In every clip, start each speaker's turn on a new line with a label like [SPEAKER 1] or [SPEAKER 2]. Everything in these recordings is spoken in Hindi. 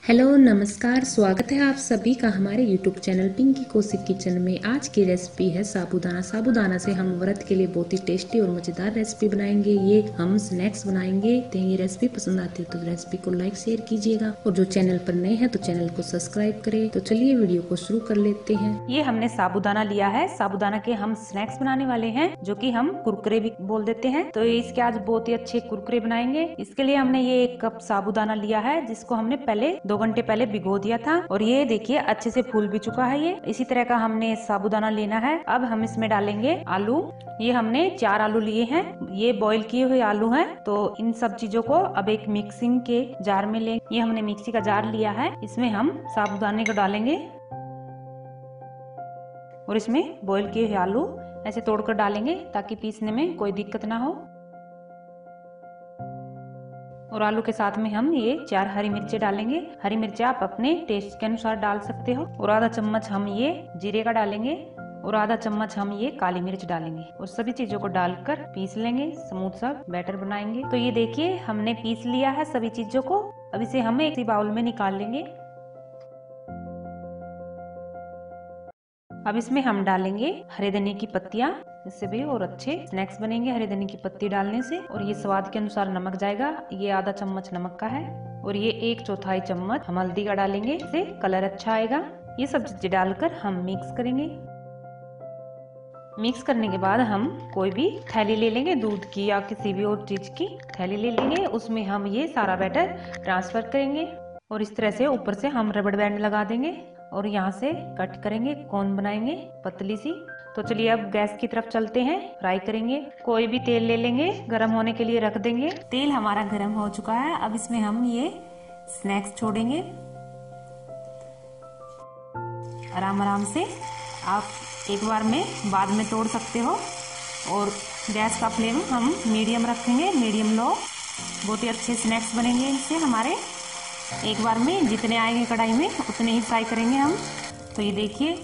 [SPEAKER 1] हेलो नमस्कार, स्वागत है आप सभी का हमारे YouTube channel Pinky Kaushik kitchen में। आज की रेसिपी है साबूदाना। साबूदाना से हम व्रत के लिए बहुत ही टेस्टी और मजेदार रेसिपी बनाएंगे। ये हम स्नैक्स बनाएंगे। तो ये रेसिपी पसंद आती है तो रेसिपी को लाइक शेयर कीजिएगा और जो चैनल पर नए हैं तो चैनल को सब्सक्राइब करें। तो चलिए वीडियो को शुरू कर लेते हैं।
[SPEAKER 2] ये हमने साबूदाना लिया है। साबूदाना के हम स्नैक्स बनाने वाले हैं, जो कि हम कुरकुरे भी बोल देते हैं। तो इसके आज बहुत ही अच्छे कुरकुरे बनाएंगे। इसके लिए हमने ये 1 कप साबूदाना लिया है, जिसको हमने पहले 2 घंटे पहले भिगो दिया था। और ये देखिए अच्छे से फूल भी चुका है। ये इसी तरह का हमने साबूदाना लेना है। अब हम इसमें डालेंगे आलू। ये हमने 4 आलू लिए हैं। ये बॉईल किए हुए आलू हैं। तो इन सब चीजों को अब एक मिक्सिंग के जार में लेंगे। ये हमने मिक्सी का जार लिया है। इसमें हम साबूदाने को डालेंगे और इसमें बॉईल किए हुए आलू ऐसे तोड़कर डालेंगे, ताकि पीसने में कोई दिक्कत ना हो। और आलू के साथ में हम ये 4 हरी मिर्चें डालेंगे। हरी मिर्चें आप अपने टेस्ट के अनुसार डाल सकते हो। और आधा चम्मच हम ये जीरे का डालेंगे और आधा चम्मच हम ये काली मिर्च डालेंगे। और सभी चीजों को डालकर पीस लेंगे, स्मूथ सा बैटर बनाएंगे। तो ये देखिए हमने पीस लिया है सभी चीजों को। अब इसे हम एक बाउल में निकाल लेंगे। अब इसमें हम डालेंगे हरे धनिया की पत्तियां। इससे भी और अच्छे स्नैक्स बनेंगे हरे धनिया की पत्ती डालने से। और ये स्वाद के अनुसार नमक जाएगा। ये आधा चम्मच नमक का है। और ये 1/4 चम्मच हम हल्दी का डालेंगे, इससे कलर अच्छा आएगा। ये सब चीजें डालकर हम मिक्स करेंगे। मिक्स करने के बाद हम कोई भी थैली ले लेंगे, दूध की या किसी भी और चीज की थैली ले लेंगे। उसमें हम ये सारा बैटर ट्रांसफर करेंगे। और इस तरह से ऊपर से हम रबड़ बैंड लगा देंगे और यहाँ से कट करेंगे, कोन बनाएंगे पतली सी। तो चलिए अब गैस की तरफ चलते हैं, फ्राई करेंगे। कोई भी तेल ले लेंगे, गरम होने के लिए रख देंगे। तेल हमारा गरम हो चुका है। अब इसमें हम ये स्नैक्स छोड़ेंगे आराम आराम से। आप एक बार में बाद में तोड़ सकते हो। और गैस का फ्लेम हम मीडियम रखेंगे, मीडियम लो। बहुत ही अच्छे स्नैक्स बनेंगे इनसे हमारे। एक बार में जितने आएंगे कढ़ाई में उतने ही फ्राई करेंगे हम। तो ये देखिए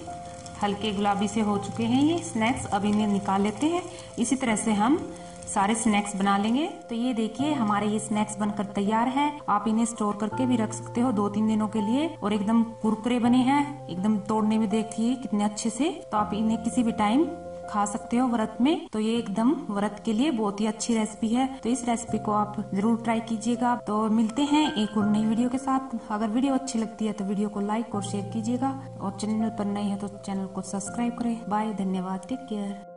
[SPEAKER 2] हल्के गुलाबी से हो चुके हैं ये स्नैक्स। अब इन्हें निकाल लेते हैं। इसी तरह से हम सारे स्नैक्स बना लेंगे। तो ये देखिए हमारे ये स्नैक्स बनकर तैयार है। आप इन्हें स्टोर करके भी रख सकते हो 2-3 दिनों के लिए। और एकदम कुरकुरे बने हैं, एकदम तोड़ने में देखिए कितने अच्छे से। तो आप इन्हें किसी भी टाइम खा सकते हो व्रत में। तो ये एकदम व्रत के लिए बहुत ही अच्छी रेसिपी है। तो इस रेसिपी को आप जरूर ट्राई कीजिएगा। तो मिलते हैं एक और नई वीडियो के साथ। अगर वीडियो अच्छी लगती है तो वीडियो को लाइक और शेयर कीजिएगा। और चैनल पर नए हैं तो चैनल को सब्सक्राइब करें। बाय, धन्यवाद, टेक केयर।